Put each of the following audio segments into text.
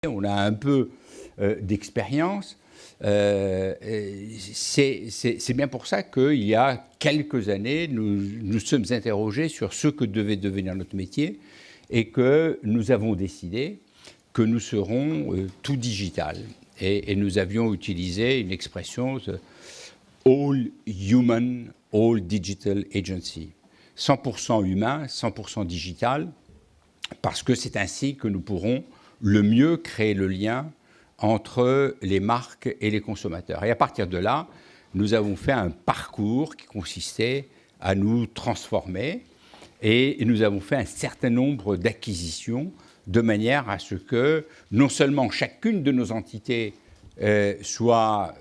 On a un peu d'expérience. C'est bien pour ça qu'il y a quelques années, nous sommes interrogés sur ce que devait devenir notre métier et que nous avons décidé que nous serons tout digital. Et nous avions utilisé une expression All Human, All Digital Agency. 100% humain, 100% digital, parce que c'est ainsi que nous pourrons le mieux créer le lien entre les marques et les consommateurs. Et à partir de là, nous avons fait un parcours qui consistait à nous transformer et nous avons fait un certain nombre d'acquisitions de manière à ce que non seulement chacune de nos entités soit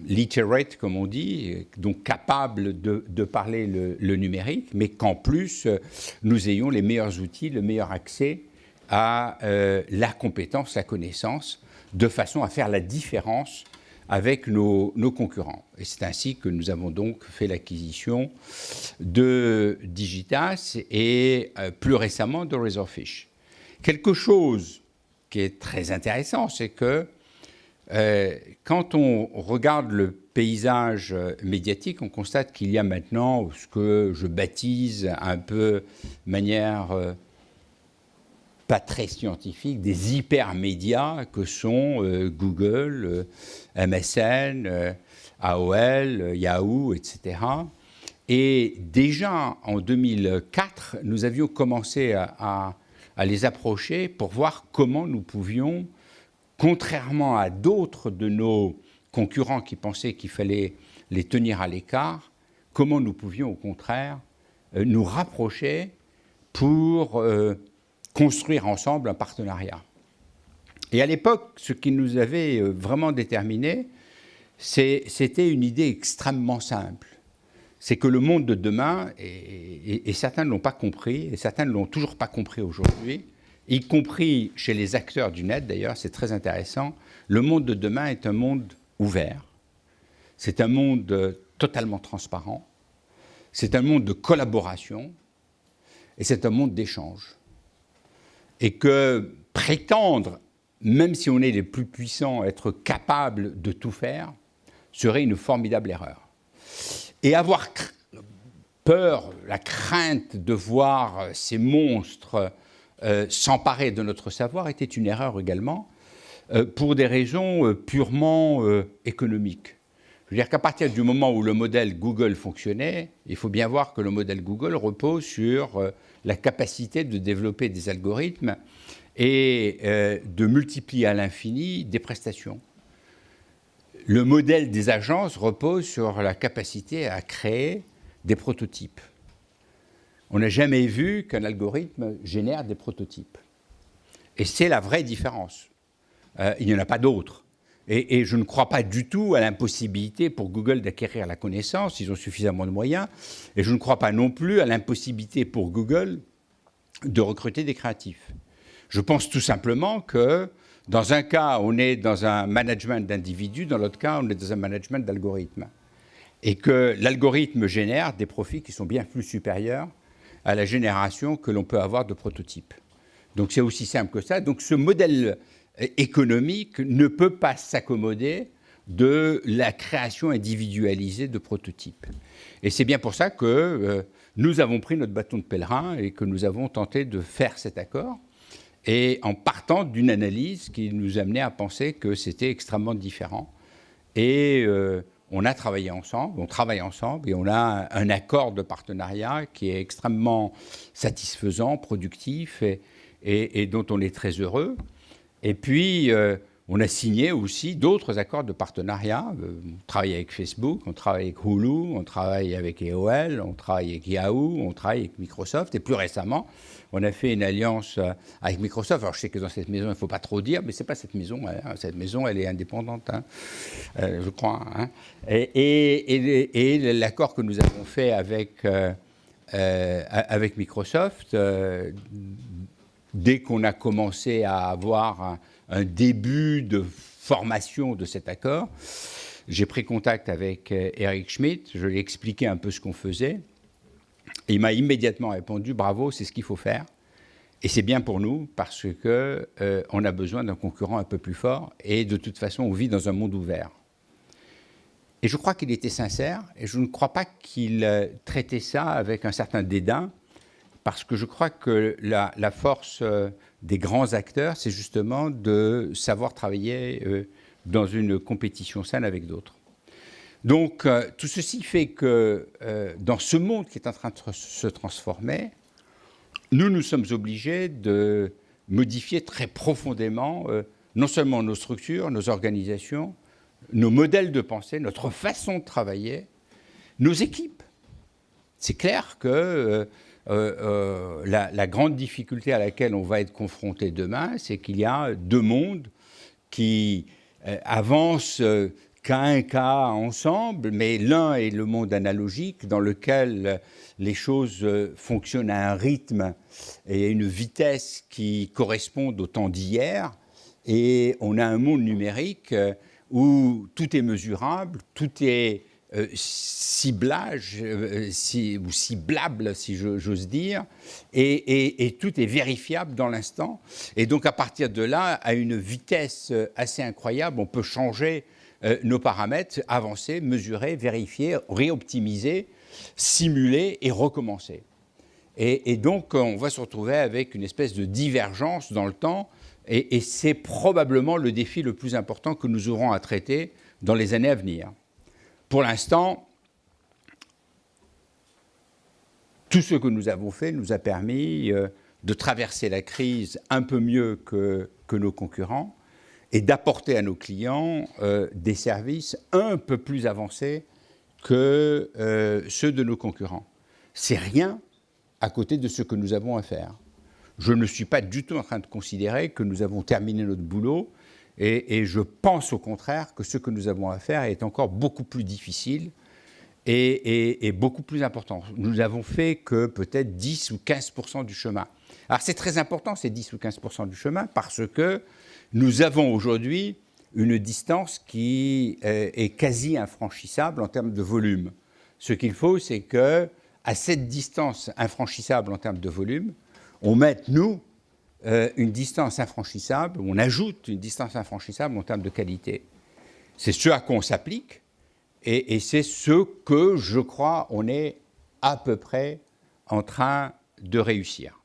literate, comme on dit, donc capable de parler le numérique, mais qu'en plus, nous ayons les meilleurs outils, le meilleur accès à la compétence, la connaissance, de façon à faire la différence avec nos concurrents. Et c'est ainsi que nous avons donc fait l'acquisition de Digitas et plus récemment de Razorfish. Quelque chose qui est très intéressant, c'est que quand on regarde le paysage médiatique, on constate qu'il y a maintenant ce que je baptise un peu de manière pas très scientifique, des hypermédias que sont Google, MSN, AOL, Yahoo, etc. Et déjà en 2004, nous avions commencé à les approcher pour voir comment nous pouvions, contrairement à d'autres de nos concurrents qui pensaient qu'il fallait les tenir à l'écart, comment nous pouvions au contraire nous rapprocher pour construire ensemble un partenariat. Et à l'époque, ce qui nous avait vraiment déterminés, c'était une idée extrêmement simple. C'est que le monde de demain, et certains ne l'ont pas compris, et certains ne l'ont toujours pas compris aujourd'hui, y compris chez les acteurs du net d'ailleurs, c'est très intéressant, le monde de demain est un monde ouvert. C'est un monde totalement transparent. C'est un monde de collaboration. Et c'est un monde d'échange. Et que prétendre, même si on est les plus puissants, être capable de tout faire, serait une formidable erreur. Et avoir peur, la crainte de voir ces monstres s'emparer de notre savoir était une erreur également, pour des raisons purement économiques. Je veux dire qu'à partir du moment où le modèle Google fonctionnait, il faut bien voir que le modèle Google repose sur la capacité de développer des algorithmes et de multiplier à l'infini des prestations. Le modèle des agences repose sur la capacité à créer des prototypes. On n'a jamais vu qu'un algorithme génère des prototypes. Et c'est la vraie différence. Il n'y en a pas d'autre. Et je ne crois pas du tout à l'impossibilité pour Google d'acquérir la connaissance, ils ont suffisamment de moyens, et je ne crois pas non plus à l'impossibilité pour Google de recruter des créatifs. Je pense tout simplement que dans un cas, on est dans un management d'individus, dans l'autre cas, on est dans un management d'algorithmes. Et que l'algorithme génère des profits qui sont bien plus supérieurs à la génération que l'on peut avoir de prototypes. Donc c'est aussi simple que ça. Donc ce modèle économique ne peut pas s'accommoder de la création individualisée de prototypes. Et c'est bien pour ça que nous avons pris notre bâton de pèlerin et que nous avons tenté de faire cet accord, et en partant d'une analyse qui nous amenait à penser que c'était extrêmement différent. Et on a travaillé ensemble, on travaille ensemble, et on a un accord de partenariat qui est extrêmement satisfaisant, productif, et dont on est très heureux. Et puis, on a signé aussi d'autres accords de partenariat. On travaille avec Facebook, on travaille avec Hulu, on travaille avec AOL, on travaille avec Yahoo, on travaille avec Microsoft. Et plus récemment, on a fait une alliance avec Microsoft. Alors, je sais que dans cette maison, il ne faut pas trop dire, mais ce n'est pas cette maison. Hein. Cette maison, elle est indépendante, hein, je crois. Hein. Et l'accord que nous avons fait avec Microsoft, dès qu'on a commencé à avoir un début de formation de cet accord, j'ai pris contact avec Eric Schmidt, je lui ai expliqué un peu ce qu'on faisait. Il m'a immédiatement répondu « Bravo, c'est ce qu'il faut faire ». Et c'est bien pour nous parce qu'on a besoin d'un concurrent un peu plus fort et de toute façon, on vit dans un monde ouvert. Et je crois qu'il était sincère et je ne crois pas qu'il traitait ça avec un certain dédain parce que je crois que la force des grands acteurs, c'est justement de savoir travailler dans une compétition saine avec d'autres. Donc, tout ceci fait que dans ce monde qui est en train de se transformer, nous sommes obligés de modifier très profondément non seulement nos structures, nos organisations, nos modèles de pensée, notre façon de travailler, nos équipes. C'est clair que la grande difficulté à laquelle on va être confronté demain, c'est qu'il y a deux mondes qui avancent cas un cas ensemble, mais l'un est le monde analogique dans lequel les choses fonctionnent à un rythme et à une vitesse qui correspondent au temps d'hier, et on a un monde numérique où tout est mesurable, tout est ciblage, ou ciblable, si j'ose dire, et tout est vérifiable dans l'instant. Et donc, à partir de là, à une vitesse assez incroyable, on peut changer nos paramètres, avancer, mesurer, vérifier, réoptimiser, simuler et recommencer. Et donc, on va se retrouver avec une espèce de divergence dans le temps, et c'est probablement le défi le plus important que nous aurons à traiter dans les années à venir. Pour l'instant, tout ce que nous avons fait nous a permis de traverser la crise un peu mieux que nos concurrents et d'apporter à nos clients des services un peu plus avancés que ceux de nos concurrents. C'est rien à côté de ce que nous avons à faire. Je ne suis pas du tout en train de considérer que nous avons terminé notre boulot et je pense au contraire que ce que nous avons à faire est encore beaucoup plus difficile et beaucoup plus important. Nous n'avons fait que peut-être 10 ou 15% du chemin. Alors c'est très important ces 10 ou 15% du chemin parce que nous avons aujourd'hui une distance qui est quasi infranchissable en termes de volume. Ce qu'il faut, c'est qu'à cette distance infranchissable en termes de volume, on mette, nous, une distance infranchissable, on ajoute une distance infranchissable en termes de qualité. C'est ce à quoi on s'applique et c'est ce que, je crois, on est à peu près en train de réussir.